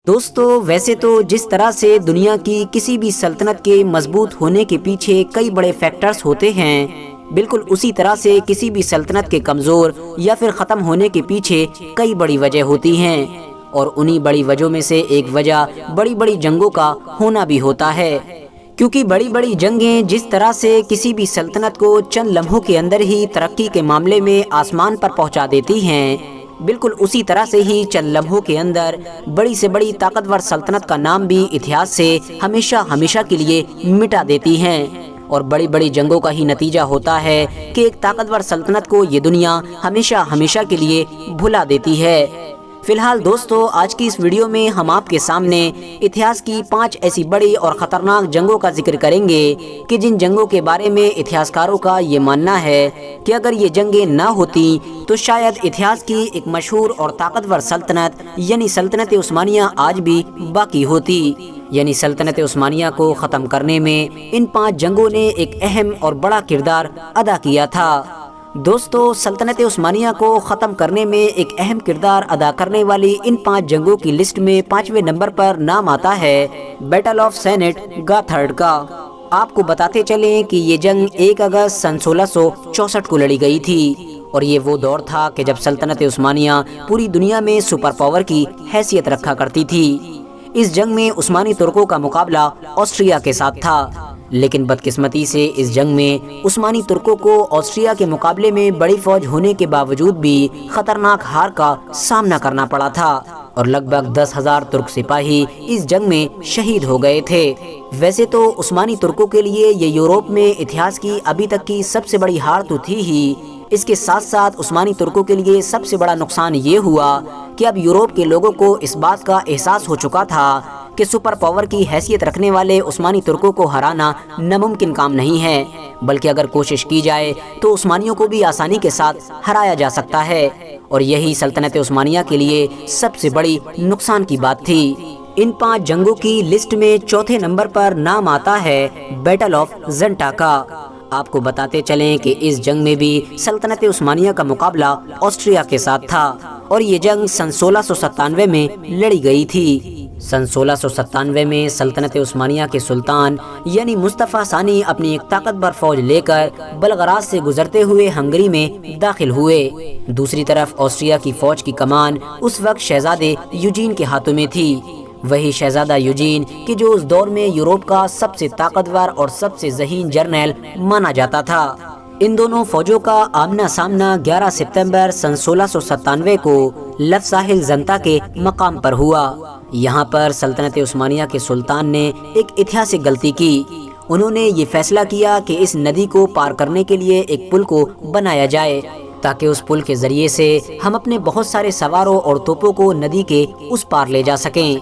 دوستو ویسے تو جس طرح سے دنیا کی کسی بھی سلطنت کے مضبوط ہونے کے پیچھے کئی بڑے فیکٹرز ہوتے ہیں، بالکل اسی طرح سے کسی بھی سلطنت کے کمزور یا پھر ختم ہونے کے پیچھے کئی بڑی وجہ ہوتی ہیں، اور انہی بڑی وجہوں میں سے ایک وجہ بڑی بڑی جنگوں کا ہونا بھی ہوتا ہے، کیونکہ بڑی بڑی جنگیں جس طرح سے کسی بھی سلطنت کو چند لمحوں کے اندر ہی ترقی کے معاملے میں آسمان پر پہنچا دیتی ہیں، بالکل اسی طرح سے ہی چند لمحوں کے اندر بڑی سے بڑی طاقتور سلطنت کا نام بھی اتہاس سے ہمیشہ کے لیے مٹا دیتی ہیں، اور بڑی بڑی جنگوں کا ہی نتیجہ ہوتا ہے کہ ایک طاقتور سلطنت کو یہ دنیا ہمیشہ کے لیے بھلا دیتی ہے۔ فی الحال دوستو آج کی اس ویڈیو میں ہم آپ کے سامنے اتہاس کی 5 ایسی بڑی اور خطرناک جنگوں کا ذکر کریں گے کہ جن جنگوں کے بارے میں اتہاسکاروں کا یہ ماننا ہے کہ اگر یہ جنگیں نہ ہوتی تو شاید اتہاس کی ایک مشہور اور طاقتور سلطنت یعنی سلطنت عثمانیہ آج بھی باقی ہوتی، یعنی سلطنت عثمانیہ کو ختم کرنے میں ان 5 جنگوں نے ایک اہم اور بڑا کردار ادا کیا تھا۔ دوستو سلطنت عثمانیہ کو ختم کرنے میں ایک اہم کردار ادا کرنے والی ان 5 جنگوں کی لسٹ میں 5ویں نمبر پر نام آتا ہے بیٹل آف سینٹ گاتھرڈ کا۔ آپ کو بتاتے چلیں کہ یہ جنگ 1 اگست سن 1664 کو لڑی گئی تھی، اور یہ وہ دور تھا کہ جب سلطنت عثمانیہ پوری دنیا میں سپر پاور کی حیثیت رکھا کرتی تھی۔ اس جنگ میں عثمانی ترکوں کا مقابلہ آسٹریا کے ساتھ تھا، لیکن بدقسمتی سے اس جنگ میں عثمانی ترکوں کو آسٹریا کے مقابلے میں بڑی فوج ہونے کے باوجود بھی خطرناک ہار کا سامنا کرنا پڑا تھا، اور لگ بھگ 10,000 ترک سپاہی اس جنگ میں شہید ہو گئے تھے۔ ویسے تو عثمانی ترکوں کے لیے یہ یورپ میں اتہاس کی ابھی تک کی سب سے بڑی ہار تو تھی ہی، اس کے ساتھ ساتھ عثمانی ترکوں کے لیے سب سے بڑا نقصان یہ ہوا کہ اب یورپ کے لوگوں کو اس بات کا احساس ہو چکا تھا کہ سپر پاور کی حیثیت رکھنے والے عثمانی ترکوں کو ہرانا ناممکن کام نہیں ہے، بلکہ اگر کوشش کی جائے تو عثمانیوں کو بھی آسانی کے ساتھ ہرایا جا سکتا ہے، اور یہی سلطنت عثمانیہ کے لیے سب سے بڑی نقصان کی بات تھی۔ ان 5 جنگوں کی لسٹ میں چوتھے نمبر پر نام آتا ہے بیٹل آف زنٹا کا۔ آپ کو بتاتے چلیں کہ اس جنگ میں بھی سلطنت عثمانیہ کا مقابلہ آسٹریا کے ساتھ تھا، اور یہ جنگ سن 1697 میں لڑی گئی تھی۔ سن 1697 میں سلطنت عثمانیہ کے سلطان یعنی مصطفیٰ ثانی اپنی ایک طاقتور فوج لے کر بلغراز سے گزرتے ہوئے ہنگری میں داخل ہوئے۔ دوسری طرف آسٹریا کی فوج کی کمان اس وقت شہزادے یوجین کے ہاتھوں میں تھی، وہی شہزادہ یوجین کہ جو اس دور میں یورپ کا سب سے طاقتور اور سب سے ذہین جرنیل مانا جاتا تھا۔ ان دونوں فوجوں کا آمنا سامنا 11 ستمبر سن 1697 کو لف ساحل زنتا کے مقام پر ہوا۔ یہاں پر سلطنت عثمانیہ کے سلطان نے ایک اتہاسک غلطی کی، انہوں نے یہ فیصلہ کیا کہ اس ندی کو پار کرنے کے لیے ایک پل کو بنایا جائے تاکہ اس پل کے ذریعے سے ہم اپنے بہت سارے سواروں اور توپوں کو ندی کے اس پار لے جا سکیں۔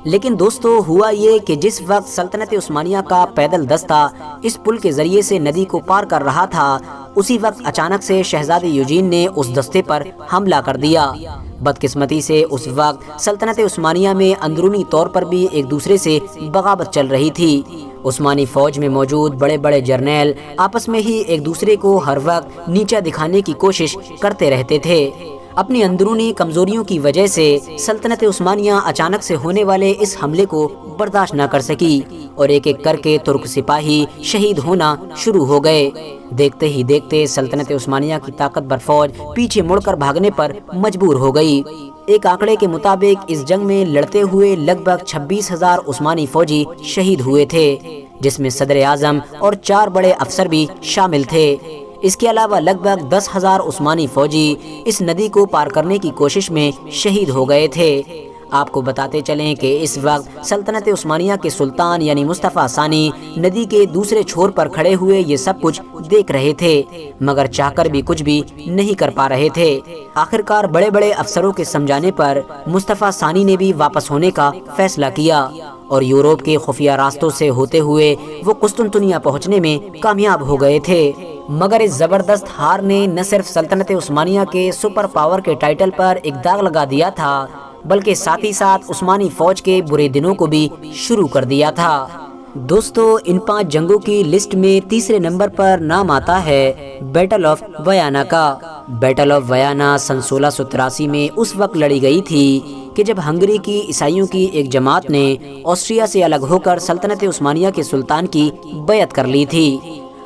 لیکن دوستو ہوا یہ کہ جس وقت سلطنت عثمانیہ کا پیدل دستہ اس پل کے ذریعے سے ندی کو پار کر رہا تھا، اسی وقت اچانک سے شہزادے یوجین نے اس دستے پر حملہ کر دیا۔ بدقسمتی سے اس وقت سلطنت عثمانیہ میں اندرونی طور پر بھی ایک دوسرے سے بغاوت چل رہی تھی۔ عثمانی فوج میں موجود بڑے بڑے جرنیل آپس میں ہی ایک دوسرے کو ہر وقت نیچا دکھانے کی کوشش کرتے رہتے تھے۔ اپنی اندرونی کمزوریوں کی وجہ سے سلطنت عثمانیہ اچانک سے ہونے والے اس حملے کو برداشت نہ کر سکی، اور ایک ایک کر کے ترک سپاہی شہید ہونا شروع ہو گئے۔ دیکھتے ہی دیکھتے سلطنت عثمانیہ کی طاقتور فوج پیچھے مڑ کر بھاگنے پر مجبور ہو گئی۔ ایک آنکڑے کے مطابق اس جنگ میں لڑتے ہوئے لگ بھگ 26,000 عثمانی فوجی شہید ہوئے تھے، جس میں صدر اعظم اور 4 بڑے افسر بھی شامل تھے۔ اس کے علاوہ لگ بھگ 10,000 عثمانی فوجی اس ندی کو پار کرنے کی کوشش میں شہید ہو گئے تھے۔ آپ کو بتاتے چلیں کہ اس وقت سلطنت عثمانیہ کے سلطان یعنی مصطفیٰ ثانی ندی کے دوسرے چھور پر کھڑے ہوئے یہ سب کچھ دیکھ رہے تھے، مگر چاہ کر بھی کچھ بھی نہیں کر پا رہے تھے۔ آخرکار بڑے بڑے افسروں کے سمجھانے پر مصطفیٰ ثانی نے بھی واپس ہونے کا فیصلہ کیا، اور یورپ کے خفیہ راستوں سے ہوتے ہوئے وہ قسطنطنیہ پہنچنے میں کامیاب ہو گئے تھے۔ مگر اس زبردست ہار نے نہ صرف سلطنت عثمانیہ کے سپر پاور کے ٹائٹل پر ایک داغ لگا دیا تھا، بلکہ ساتھ ہی ساتھ عثمانی فوج کے برے دنوں کو بھی شروع کر دیا تھا۔ دوستو ان 5 جنگوں کی لسٹ میں تیسرے نمبر پر نام آتا ہے بیٹل آف ویانا کا۔ بیٹل آف ویانا سن 1683 میں اس وقت لڑی گئی تھی کہ جب ہنگری کی عیسائیوں کی ایک جماعت نے آسٹریا سے الگ ہو کر سلطنت عثمانیہ کے سلطان کی بیعت کر لی تھی۔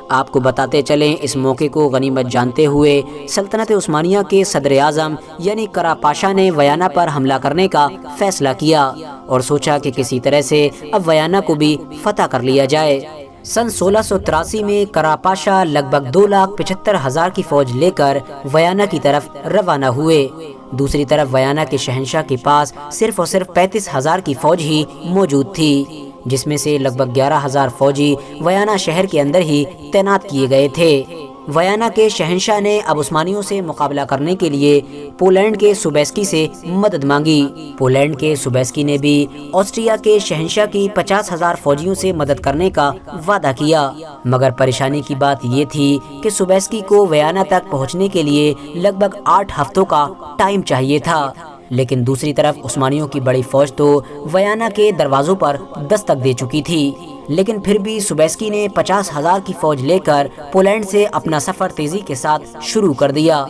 آپ کو بتاتے چلیں، اس موقع کو غنیمت جانتے ہوئے سلطنت عثمانیہ کے صدر اعظم یعنی قرا پاشا نے ویانا پر حملہ کرنے کا فیصلہ کیا اور سوچا کہ کسی طرح سے اب ویانا کو بھی فتح کر لیا جائے۔ سن 1683 میں قرا پاشا لگ بھگ 2,75,000 کی فوج لے کر ویانا کی طرف روانہ ہوئے۔ دوسری طرف ویانا کے شہنشاہ کے پاس صرف اور صرف 35,000 کی فوج ہی موجود تھی، جس میں سے لگ بھگ 11,000 فوجی ویانا شہر کے اندر ہی تعینات کیے گئے تھے۔ ویانا کے شہنشاہ نے اب عثمانیوں سے مقابلہ کرنے کے لیے پولینڈ کے سوبیسکی سے مدد مانگی۔ پولینڈ کے سوبیسکی نے بھی آسٹریا کے شہنشاہ کی 50,000 فوجیوں سے مدد کرنے کا وعدہ کیا، مگر پریشانی کی بات یہ تھی کہ سوبیسکی کو ویانا تک پہنچنے کے لیے لگ بھگ 8 ہفتوں کا ٹائم چاہیے تھا، لیکن دوسری طرف عثمانیوں کی بڑی فوج تو ویانا کے دروازوں پر دستک دے چکی تھی۔ لیکن پھر بھی سوبیسکی نے 50,000 کی فوج لے کر پولینڈ سے اپنا سفر تیزی کے ساتھ شروع کر دیا۔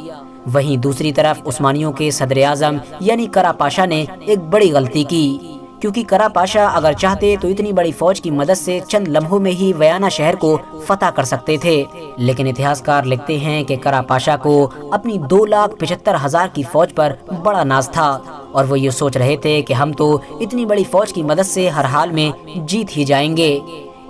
وہیں دوسری طرف عثمانیوں کے صدر اعظم یعنی قرا پاشا نے ایک بڑی غلطی کی، کیونکہ قرا پاشا اگر چاہتے تو اتنی بڑی فوج کی مدد سے چند لمحوں میں ہی ویانا شہر کو فتح کر سکتے تھے، لیکن اتہاسکار لکھتے ہیں کہ قرا پاشا کو اپنی 2,75,000 کی فوج پر بڑا ناز تھا اور وہ یہ سوچ رہے تھے کہ ہم تو اتنی بڑی فوج کی مدد سے ہر حال میں جیت ہی جائیں گے۔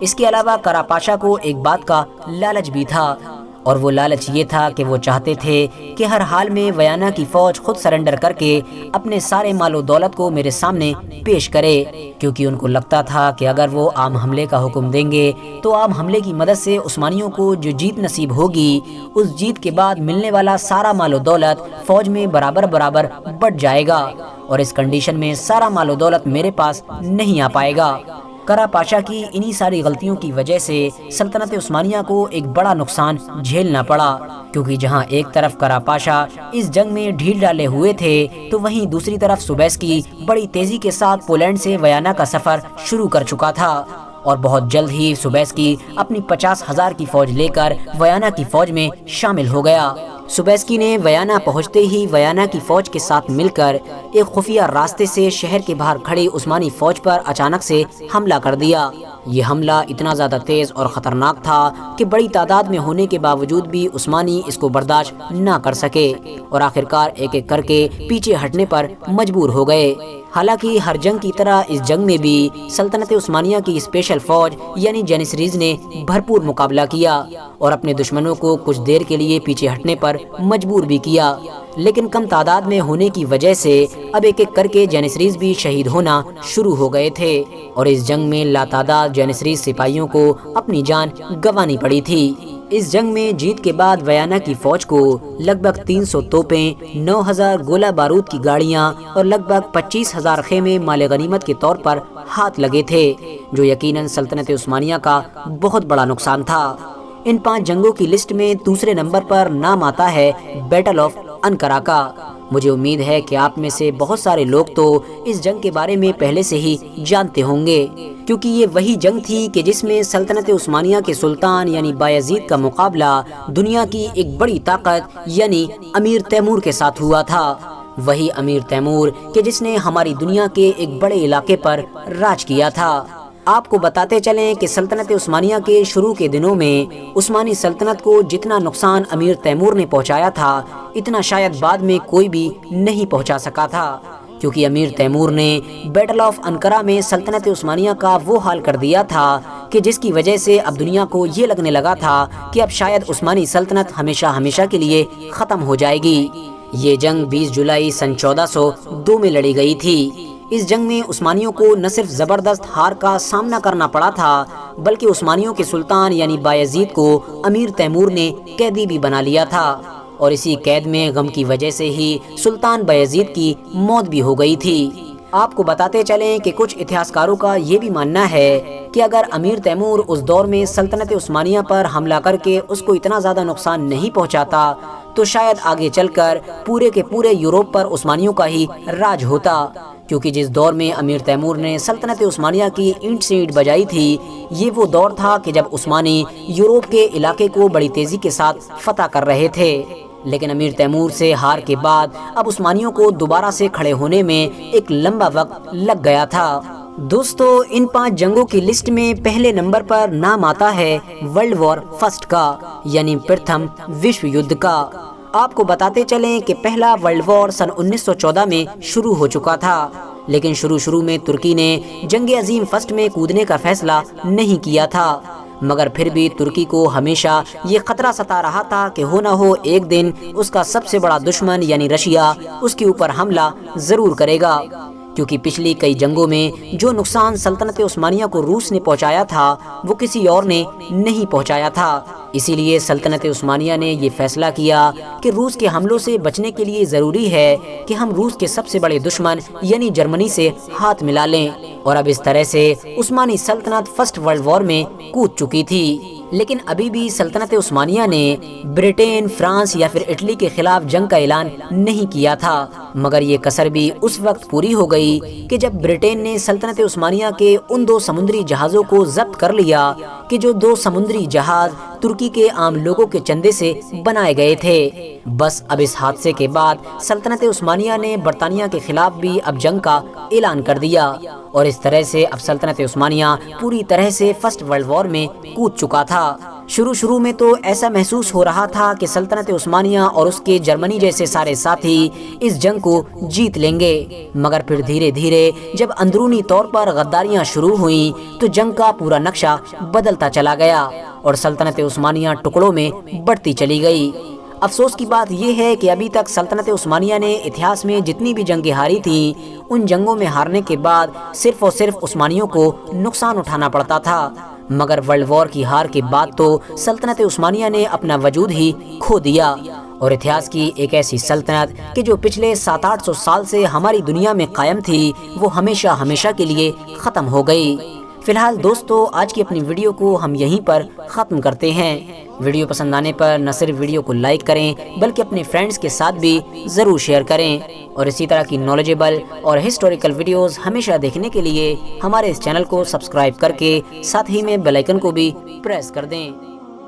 اس کے علاوہ قرا پاشا کو ایک بات کا لالچ بھی تھا، اور وہ لالچ یہ تھا کہ وہ چاہتے تھے کہ ہر حال میں ویانا کی فوج خود سرنڈر کر کے اپنے سارے مال و دولت کو میرے سامنے پیش کرے، کیونکہ ان کو لگتا تھا کہ اگر وہ عام حملے کا حکم دیں گے تو عام حملے کی مدد سے عثمانیوں کو جو جیت نصیب ہوگی، اس جیت کے بعد ملنے والا سارا مال و دولت فوج میں برابر برابر بٹ جائے گا، اور اس کنڈیشن میں سارا مال و دولت میرے پاس نہیں آ پائے گا۔ قرا پاشا کی انہی ساری غلطیوں کی وجہ سے سلطنت عثمانیہ کو ایک بڑا نقصان جھیلنا پڑا، کیونکہ جہاں ایک طرف قرا پاشا اس جنگ میں ڈھیل ڈالے ہوئے تھے تو وہیں دوسری طرف سوبیسکی بڑی تیزی کے ساتھ پولینڈ سے ویانا کا سفر شروع کر چکا تھا، اور بہت جلد ہی سوبیسکی اپنی 50,000 کی فوج لے کر ویانا کی فوج میں شامل ہو گیا۔ سوبیسکی نے ویانا پہنچتے ہی ویانا کی فوج کے ساتھ مل کر ایک خفیہ راستے سے شہر کے باہر کھڑی عثمانی فوج پر اچانک سے حملہ کر دیا۔ یہ حملہ اتنا زیادہ تیز اور خطرناک تھا کہ بڑی تعداد میں ہونے کے باوجود بھی عثمانی اس کو برداشت نہ کر سکے اور آخرکار ایک ایک کر کے پیچھے ہٹنے پر مجبور ہو گئے۔ حالانکہ ہر جنگ کی طرح اس جنگ میں بھی سلطنت عثمانیہ کی اسپیشل فوج یعنی جینیسریز نے بھرپور مقابلہ کیا اور اپنے دشمنوں کو کچھ دیر کے لیے پیچھے ہٹنے پر مجبور بھی کیا، لیکن کم تعداد میں ہونے کی وجہ سے اب ایک ایک کر کے جینیسریز بھی شہید ہونا شروع ہو گئے تھے، اور اس جنگ میں لاتعداد جینیسریز سپاہیوں کو اپنی جان گنوانی پڑی تھی۔ اس جنگ میں جیت کے بعد ویانا کی فوج کو لگ بھگ 300 توپیں، 9,000 گولہ بارود کی گاڑیاں اور لگ بھگ 25,000 خیمے مال غنیمت کے طور پر ہاتھ لگے تھے، جو یقیناً سلطنت عثمانیہ کا بہت بڑا نقصان تھا۔ ان 5 جنگوں کی لسٹ میں دوسرے نمبر پر نام آتا ہے بیٹل آف انقرہ کا۔ مجھے امید ہے کہ آپ میں سے بہت سارے لوگ تو اس جنگ کے بارے میں پہلے سے ہی جانتے ہوں گے، کیونکہ یہ وہی جنگ تھی کہ جس میں سلطنت عثمانیہ کے سلطان یعنی بایزید کا مقابلہ دنیا کی ایک بڑی طاقت یعنی امیر تیمور کے ساتھ ہوا تھا۔ وہی امیر تیمور کہ جس نے ہماری دنیا کے ایک بڑے علاقے پر راج کیا تھا۔ آپ کو بتاتے چلیں کہ سلطنت عثمانیہ کے شروع کے دنوں میں عثمانی سلطنت کو جتنا نقصان امیر تیمور نے پہنچایا تھا اتنا شاید بعد میں کوئی بھی نہیں پہنچا سکا تھا، کیونکہ امیر تیمور نے بیٹل آف انقرہ میں سلطنت عثمانیہ کا وہ حال کر دیا تھا کہ جس کی وجہ سے اب دنیا کو یہ لگنے لگا تھا کہ اب شاید عثمانی سلطنت ہمیشہ کے لیے ختم ہو جائے گی۔ یہ جنگ 20 جولائی سن 1402 میں لڑی گئی تھی۔ اس جنگ میں عثمانیوں کو نہ صرف زبردست ہار کا سامنا کرنا پڑا تھا بلکہ عثمانیوں کے سلطان یعنی بایزید کو امیر تیمور نے قیدی بھی بنا لیا تھا، اور اسی قید میں غم کی وجہ سے ہی سلطان بایزید کی موت بھی ہو گئی تھی۔ آپ کو بتاتے چلیں کہ کچھ اتہاسکاروں کا یہ بھی ماننا ہے کہ اگر امیر تیمور اس دور میں سلطنت عثمانیہ پر حملہ کر کے اس کو اتنا زیادہ نقصان نہیں پہنچاتا تو شاید آگے چل کر پورے کے پورے یورپ پر عثمانیوں کا ہی راج ہوتا، کیونکہ جس دور میں امیر تیمور نے سلطنت عثمانیہ کی اینٹ سے اینٹ بجائی تھی یہ وہ دور تھا کہ جب عثمانی یورپ کے علاقے کو بڑی تیزی کے ساتھ فتح کر رہے تھے۔ لیکن امیر تیمور سے ہار کے بعد اب عثمانیوں کو دوبارہ سے کھڑے ہونے میں ایک لمبا وقت لگ گیا تھا۔ دوستو، ان 5 جنگوں کی لسٹ میں پہلے نمبر پر نام آتا ہے ورلڈ وار فرسٹ کا، یعنی پرتھم وشو یدھ کا۔ آپ کو بتاتے چلیں کہ پہلا ورلڈ وار سن 1914 میں شروع ہو چکا تھا، لیکن شروع میں ترکی نے جنگ عظیم فرسٹ میں کودنے کا فیصلہ نہیں کیا تھا، مگر پھر بھی ترکی کو ہمیشہ یہ خطرہ ستا رہا تھا کہ ہو نہ ہو ایک دن اس کا سب سے بڑا دشمن یعنی رشیا اس کے اوپر حملہ ضرور کرے گا، کیونکہ پچھلی کئی جنگوں میں جو نقصان سلطنت عثمانیہ کو روس نے پہنچایا تھا وہ کسی اور نے نہیں پہنچایا تھا۔ اسی لیے سلطنت عثمانیہ نے یہ فیصلہ کیا کہ روس کے حملوں سے بچنے کے لیے ضروری ہے کہ ہم روس کے سب سے بڑے دشمن یعنی جرمنی سے ہاتھ ملا لیں، اور اب اس طرح سے عثمانی سلطنت فرسٹ ورلڈ وار میں کود چکی تھی۔ لیکن ابھی بھی سلطنت عثمانیہ نے برٹین، فرانس یا پھر اٹلی کے خلاف جنگ کا اعلان نہیں کیا تھا، مگر یہ کسر بھی اس وقت پوری ہو گئی کہ جب برٹین نے سلطنت عثمانیہ کے ان 2 سمندری جہازوں کو ضبط کر لیا کہ جو 2 سمندری جہاز ترکی کے عام لوگوں کے چندے سے بنائے گئے تھے۔ بس اب اس حادثے کے بعد سلطنت عثمانیہ نے برطانیہ کے خلاف بھی اب جنگ کا اعلان کر دیا، اور اس طرح سے اب سلطنت عثمانیہ پوری طرح سے فرسٹ ورلڈ وار میں کود چکا تھا۔ شروع میں تو ایسا محسوس ہو رہا تھا کہ سلطنت عثمانیہ اور اس کے جرمنی جیسے سارے ساتھی اس جنگ کو جیت لیں گے، مگر پھر دھیرے دھیرے جب اندرونی طور پر غداریاں شروع ہوئیں تو جنگ کا پورا نقشہ بدلتا چلا گیا اور سلطنت عثمانیہ ٹکڑوں میں بڑھتی چلی گئی۔ افسوس کی بات یہ ہے کہ ابھی تک سلطنت عثمانیہ نے اتہاس میں جتنی بھی جنگیں ہاری تھیں، ان جنگوں میں ہارنے کے بعد صرف اور صرف عثمانیوں کو نقصان اٹھانا پڑتا تھا، مگر ورلڈ وار کی ہار کے بعد تو سلطنت عثمانیہ نے اپنا وجود ہی کھو دیا، اور اتہاس کی ایک ایسی سلطنت کہ جو پچھلے 700-800 سال سے ہماری دنیا میں قائم تھی وہ ہمیشہ کے لیے ختم ہو گئی۔ فی الحال دوستو، آج کی اپنی ویڈیو کو ہم یہیں پر ختم کرتے ہیں۔ ویڈیو پسند آنے پر نہ صرف ویڈیو کو لائک کریں بلکہ اپنے فرینڈز کے ساتھ بھی ضرور شیئر کریں، اور اسی طرح کی نالجیبل اور ہسٹوریکل ویڈیوز ہمیشہ دیکھنے کے لیے ہمارے اس چینل کو سبسکرائب کر کے ساتھ ہی میں بیل آئیکن کو بھی پریس کر دیں۔